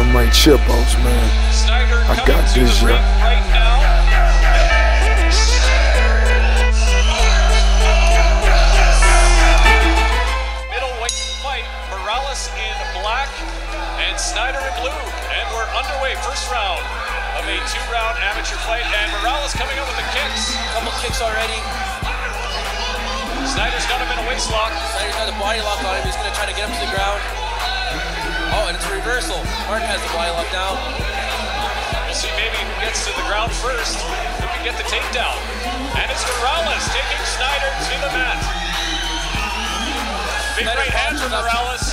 Dynamite Chipos, man. Snyder I got this, ring right now. Middleweight fight, Morales in black and Snyder in blue. And we're underway, first round of a 2-round amateur fight. And Morales coming up with the kicks. A couple kicks already. Snyder's got him in a waist lock. Snyder's got a body lock on him. He's going to try to get him to the ground. Oh, and it's a reversal. Mark has the body lock down. We'll see maybe who gets to the ground first, who can get the takedown. And it's Morales taking Snyder to the mat. Big Snyder right hand for Morales.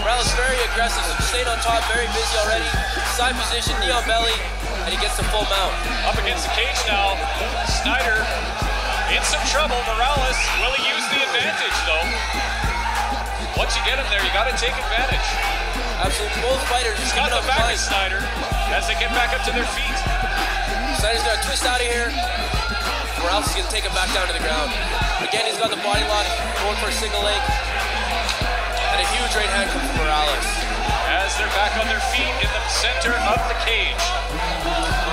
Morales very aggressive, staying on top, very busy already. Side position, knee on belly, and he gets the full mount. Up against the cage now. Snyder in some trouble. Morales, will he use the advantage though? Once you get him there, you got to take advantage. Absolutely, both fighters. He's got the back of Snyder as they get back up to their feet. Snyder's going to twist out of here. Morales is going to take him back down to the ground. Again, he's got the body lock, going for a single leg. And a huge right hand comes from Morales. As they're back on their feet in the center of the cage.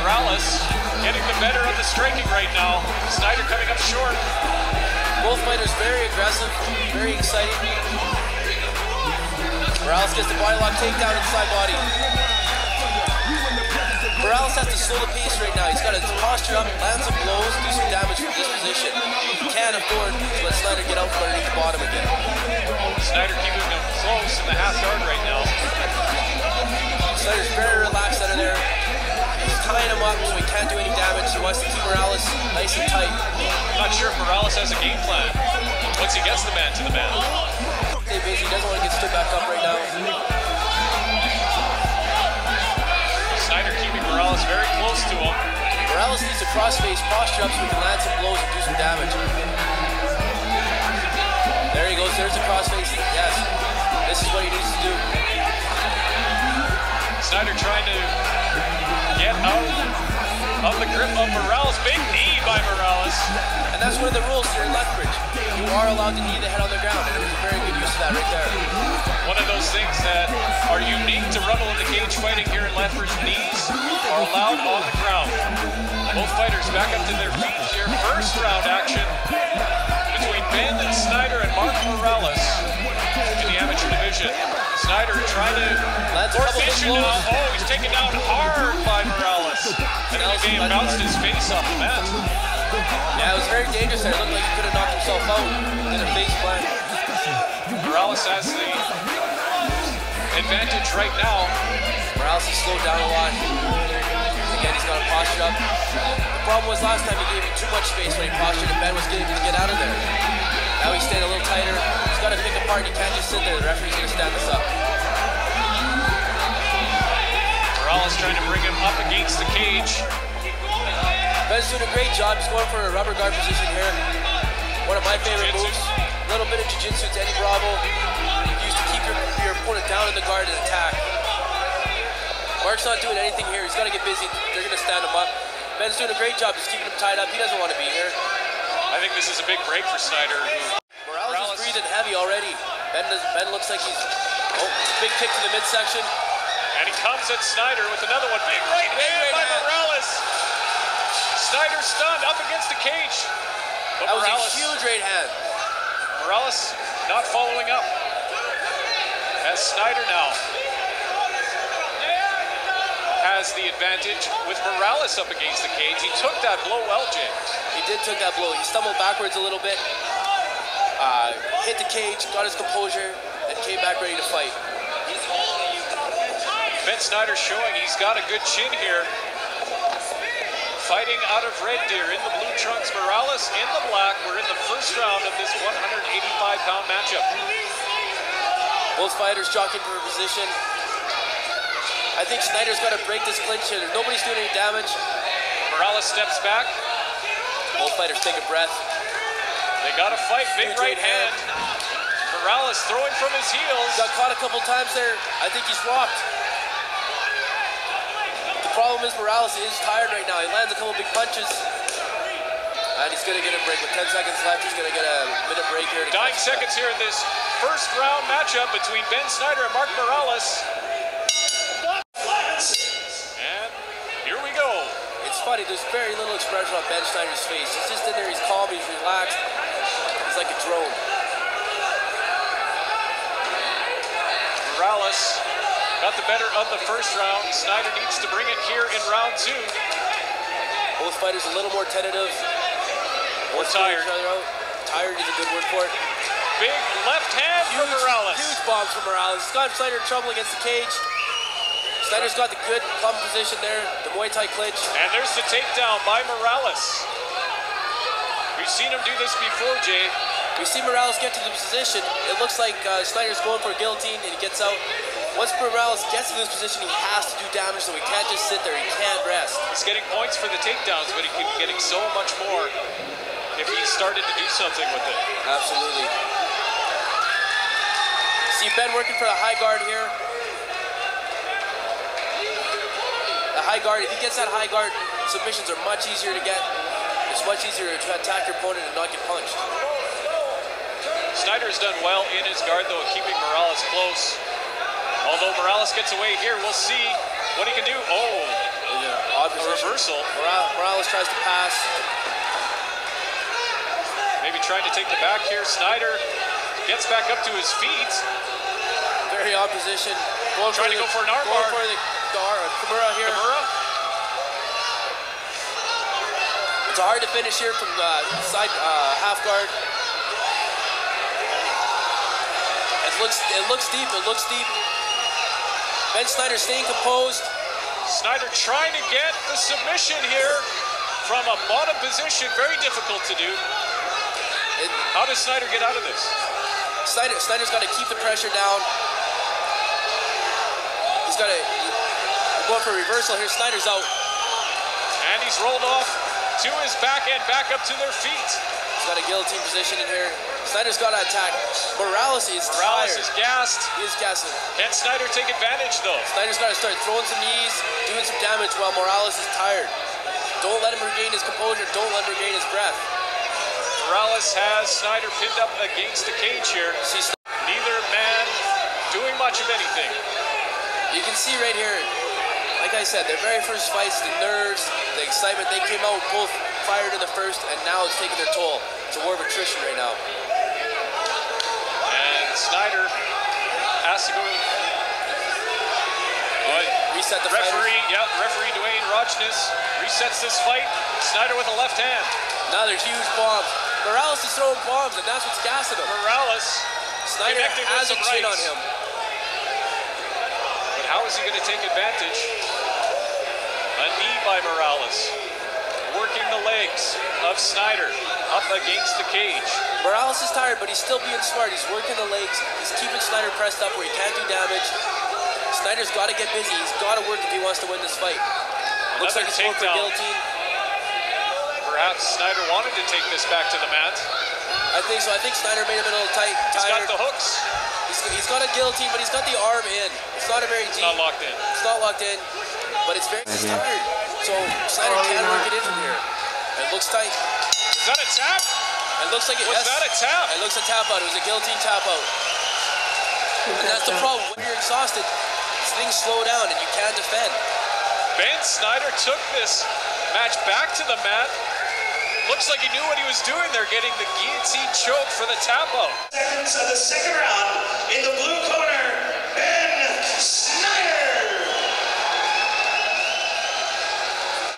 Morales getting the better of the striking right now. Snyder coming up short. Both fighters very aggressive, very exciting. Morales gets the body lock takedown inside body. Morales has to slow the pace right now. He's got his posture up, land some blows, do some damage from this position. He can't afford to let Snyder get out from underneath the bottom again. Snyder keeping him close in the half guard right now. Snyder's very relaxed under there. He's tying him up so he can't do any damage. He wants to keep Morales nice and tight. I'm not sure if Morales has a game plan once he gets the man to the mat. Stay busy, he doesn't want to get stood back up right now. Snyder keeping Morales very close to him. Morales needs to cross-face posture up so he can land some blows and do some damage. There he goes, there's the cross-face. Yes, this is what he needs to do. Snyder trying to get out of the grip of Morales. Big knee by Morales. And that's one of the rules here in Lethbridge. You are allowed to knee the head on the ground, and it was a very good use of that right there. One of those things that are unique to Rumble in the Cage fighting here in Lethbridge. Knees are allowed on the ground. Both fighters back up to their feet here. First round action between Ben Snyder and Mark Morales in the amateur division. Snyder trying to force the issue now. Oh, he's taken down hard by Morales. And then the game bounced his face off the mat. Yeah, it was very dangerous there. It looked like he could have knocked himself out in a face plant. Morales has the advantage right now. Morales has slowed down a lot. Again, he's got to posture up. The problem was last time he gave him too much space when he postured and Ben was getting to get out of there. Now he's staying a little tighter. He's got to pick apart. He can't just sit there. The referee's going to stand this up. Morales trying to bring him up against the cage. Ben's doing a great job. He's going for a rubber guard position here. One of my favorite moves. A little bit of jiu-jitsu to Eddie Bravo. Used to keep your opponent down in the guard and attack. Mark's not doing anything here. He's got to get busy. They're going to stand him up. Ben's doing a great job just keeping him tied up. He doesn't want to be here. I think this is a big break for Snyder. Morales is breathing heavy already. Ben looks like he's... Oh, big kick to the midsection. And he comes at Snyder with another one. Big right hand by Morales. Snyder stunned up against the cage. But that was Morales, a huge right hand. Morales not following up. As Snyder now has the advantage with Morales up against the cage. He took that blow well, James. He did take that blow. He stumbled backwards a little bit. Hit the cage, got his composure, and came back ready to fight. Ben Snyder showing he's got a good chin here. Fighting out of Red Deer in the blue trunks, Morales in the black. We're in the first round of this 185-pound matchup. Both fighters jockeying for a position. I think Snyder's got to break this clinch here. Nobody's doing any damage. Morales steps back. Both fighters take a breath. They got to fight. Big right hand. Morales throwing from his heels. Got caught a couple times there. I think he's rocked. The problem is Morales is tired right now. He lands a couple big punches. And he's going to get a break. With 10 seconds left, he's going to get a minute break here. Dying seconds here in this first round matchup between Ben Snyder and Mark Morales. funny, there's very little expression on Ben Snyder's face. He's just in there, he's calm, he's relaxed. He's like a drone. Morales got the better of the first round. Snyder needs to bring it here in round 2. Both fighters a little more tentative. Or tired. Tired is a good word for it. Big left hand from Morales. Huge bombs from Morales. He's got Snyder in trouble against the cage. Snyder's got the good plumb position there, the Muay Thai clinch. And there's the takedown by Morales. We've seen him do this before, Jay. We see Morales get to the position. It looks like Snyder's going for a guillotine and he gets out. Once Morales gets to this position, he has to do damage, so he can't just sit there. He can't rest. He's getting points for the takedowns, but he could be getting so much more if he started to do something with it. Absolutely. See Ben working for the high guard here. The high guard, if he gets that high guard, submissions are much easier to get. It's much easier to attack your opponent and not get punched. Snyder's done well in his guard, though, keeping Morales close. Although Morales gets away here, we'll see what he can do. Oh, yeah, odd reversal. Morales tries to pass. Maybe trying to take the back here. Snyder gets back up to his feet. Very odd position. Trying to go for an armbar. Going for the Kimura here. Kimura. It's hard to finish here from the side half guard. It looks deep. It looks deep. Ben Snyder staying composed. Snyder trying to get the submission here from a bottom position. Very difficult to do. How does Snyder get out of this? Snyder's got to keep the pressure down. He's got to go for a reversal here. Snyder's out. And he's rolled off to his back and back up to their feet. He's got a guillotine position in here. Snyder's got to attack. Morales is tired. Morales is gassed. He is gassed. Can Snyder take advantage, though? Snyder's got to start throwing some knees, doing some damage while Morales is tired. Don't let him regain his composure. Don't let him regain his breath. Morales has Snyder pinned up against the cage here. Neither man doing much of anything. You can see right here, like I said, their very first fights, the nerves, the excitement, they came out both fired in the first, and now it's taking their toll. It's a war of attrition right now. And Snyder has to go to reset the referee. Yep, referee Dwayne Rognes resets this fight. Snyder with a left hand. Now they're huge bombs. Morales is throwing bombs, and that's what's gassing him. Morales, Snyder has a chin on him. But how is he going to take advantage? A knee by Morales. Working the legs of Snyder up against the cage. Morales is tired, but he's still being smart. He's working the legs. He's keeping Snyder pressed up where he can't do damage. Snyder's got to get busy. He's got to work if he wants to win this fight. Looks like he's going for a guillotine. Perhaps Snyder wanted to take this back to the mat. I think so. I think Snyder made him a little tired. He's got the hooks. He's got a guillotine, but he's got the arm in. It's not a very deep. It's not locked in. It's not locked in, but it's very tired. So Snyder can work it in from here. It looks tight. Is that a tap? It looks like it. Was that a tap? It looks a tap out. It was a guillotine tap out. And that's the problem. When you're exhausted, things slow down and you can't defend. Ben Snyder took this match back to the mat. Looks like he knew what he was doing there, getting the guillotine choke for the tap out. Seconds of the second round in the blue corner.